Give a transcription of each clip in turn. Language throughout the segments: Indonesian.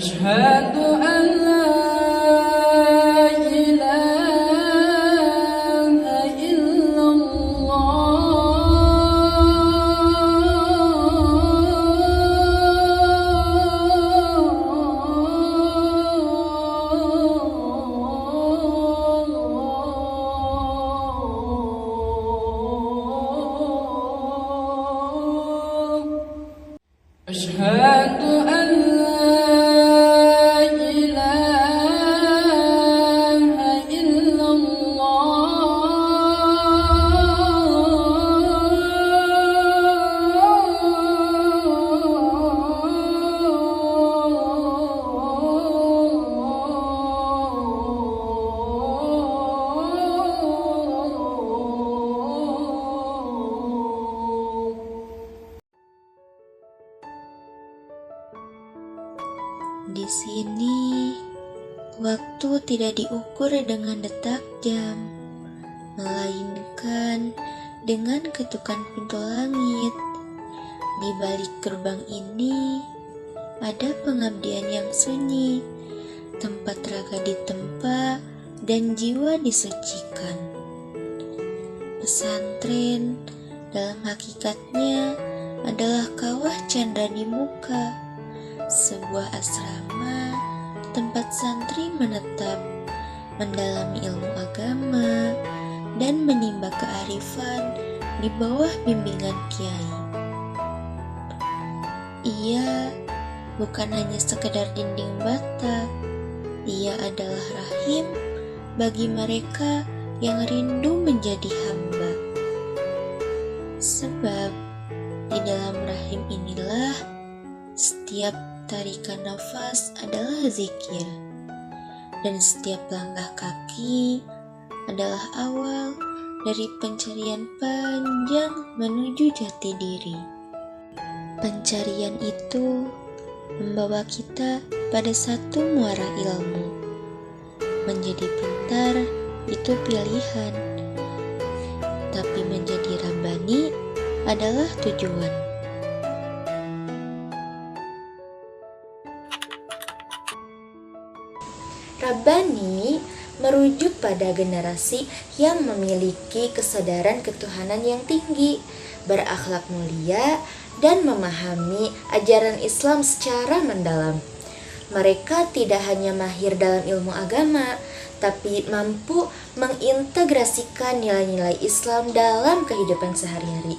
أشهد أن لا إله إلا الله. أشهد أن لا إله إلا الله. Di sini, waktu tidak diukur dengan detak jam, melainkan dengan ketukan pintu langit. Di balik gerbang ini, ada pengabdian yang sunyi, tempat raga ditempa dan jiwa disucikan. Pesantren, dalam hakikatnya, adalah kawah canda di muka, sebuah asrama tempat santri menetap, mendalami ilmu agama, dan menimba kearifan di bawah bimbingan kiai. Ia bukan hanya sekedar dinding bata, ia adalah rahim bagi mereka yang rindu menjadi hamba. Sebab di dalam rahim inilah setiap tarikan nafas adalah zikir, dan setiap langkah kaki adalah awal dari pencarian panjang menuju jati diri. Pencarian itu membawa kita pada satu muara ilmu. Menjadi pintar itu pilihan, tapi menjadi rabbani adalah tujuan. Rabbani merujuk pada generasi yang memiliki kesadaran ketuhanan yang tinggi, berakhlak mulia, dan memahami ajaran Islam secara mendalam. Mereka tidak hanya mahir dalam ilmu agama, tapi mampu mengintegrasikan nilai-nilai Islam dalam kehidupan sehari-hari.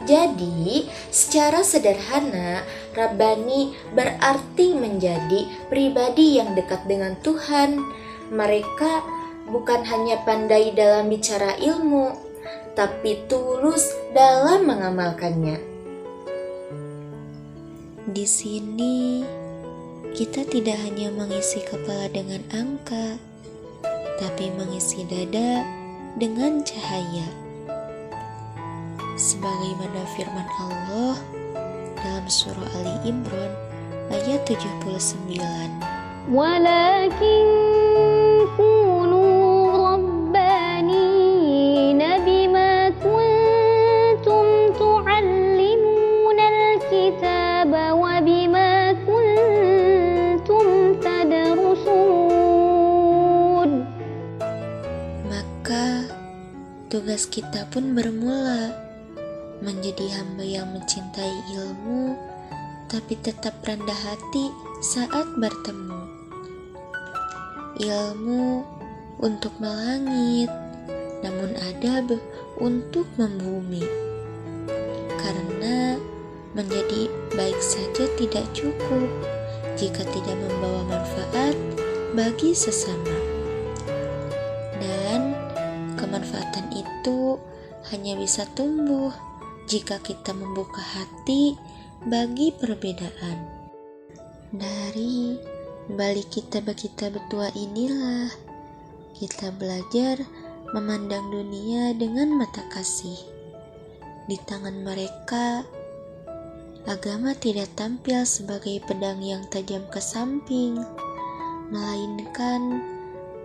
Jadi, secara sederhana, Rabbani berarti menjadi pribadi yang dekat dengan Tuhan. Mereka bukan hanya pandai dalam bicara ilmu, tapi tulus dalam mengamalkannya. Di sini, kita tidak hanya mengisi kepala dengan angka, tapi mengisi dada dengan cahaya. Sebagaimana firman Allah dalam surah Ali Imran ayat 79. Walakin kunu rabbanina bima kuntum tu'allimuna al-kitaba wa bima kuntum tadrusun. Maka tugas kita pun bermula menjadi hamba yang mencintai ilmu, tapi tetap rendah hati saat bertemu. Ilmu untuk melangit, namun adab untuk membumi. Karena menjadi baik saja tidak cukup jika tidak membawa manfaat bagi sesama. Dan kemanfaatan itu hanya bisa tumbuh jika kita membuka hati bagi perbedaan. Dari balik kitab-kitab tua inilah kita belajar memandang dunia dengan mata kasih. Di tangan mereka, agama tidak tampil sebagai pedang yang tajam ke samping, melainkan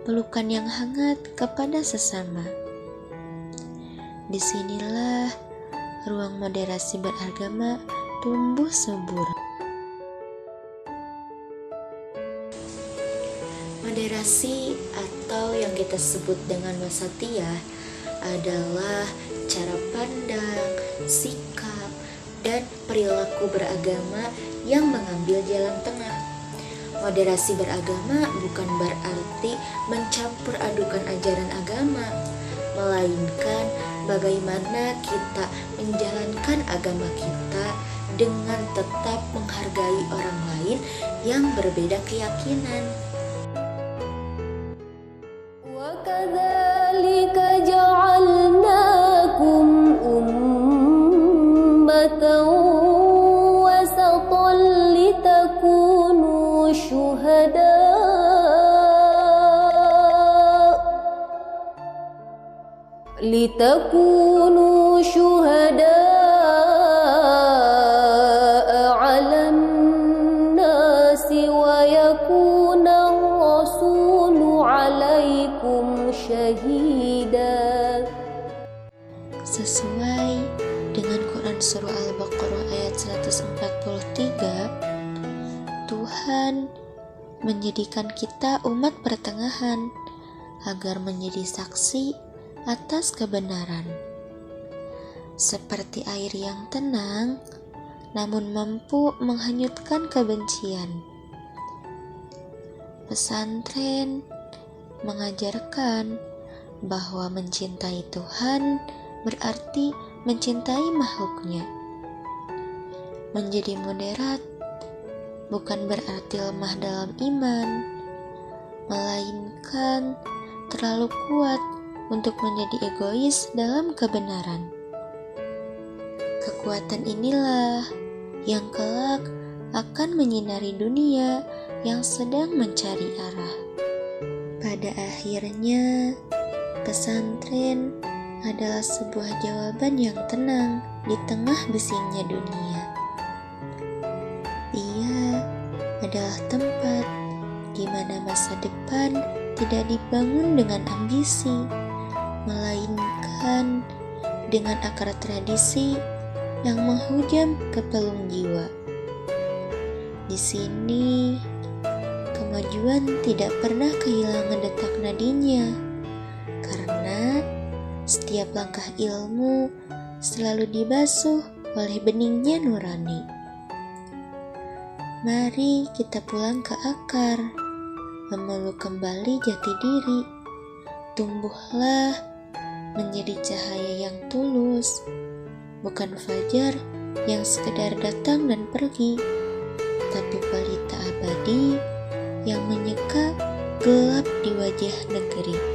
pelukan yang hangat kepada sesama. Disinilah ruang moderasi beragama tumbuh subur. Moderasi atau yang kita sebut dengan wasatiyah adalah cara pandang, sikap, dan perilaku beragama yang mengambil jalan tengah. Moderasi beragama bukan berarti mencampur adukan ajaran agama, melainkan bagaimana kita menjalankan agama kita dengan tetap menghargai orang lain yang berbeda keyakinan. وكذلك جعلناكم أمة وسطا لتكونوا شهداء على الناس ويكون الرسول عليكم شهيدا. Sesuai dengan Quran Surah Al-Baqarah ayat 143, Tuhan menjadikan kita umat pertengahan agar menjadi saksi atas kebenaran. Seperti air yang tenang, namun mampu menghanyutkan kebencian. Pesantren mengajarkan bahwa mencintai Tuhan berarti mencintai makhluknya. Menjadi moderat bukan berarti lemah dalam iman, melainkan terlalu kuat untuk menjadi egois dalam kebenaran. Kekuatan inilah yang kelak akan menyinari dunia yang sedang mencari arah. Pada akhirnya, pesantren adalah sebuah jawaban yang tenang di tengah bisingnya dunia. Ia adalah tempat di mana masa depan tidak dibangun dengan ambisi, melainkan dengan akar tradisi yang menghujam ke pelung jiwa. Di sini, kemajuan tidak pernah kehilangan detak nadinya, karena setiap langkah ilmu selalu dibasuh oleh beningnya nurani. Mari kita pulang ke akar, memeluk kembali jati diri. Tumbuhlah menjadi cahaya yang tulus, bukan fajar yang sekedar datang dan pergi, tapi pelita abadi yang menyeka gelap di wajah negeri.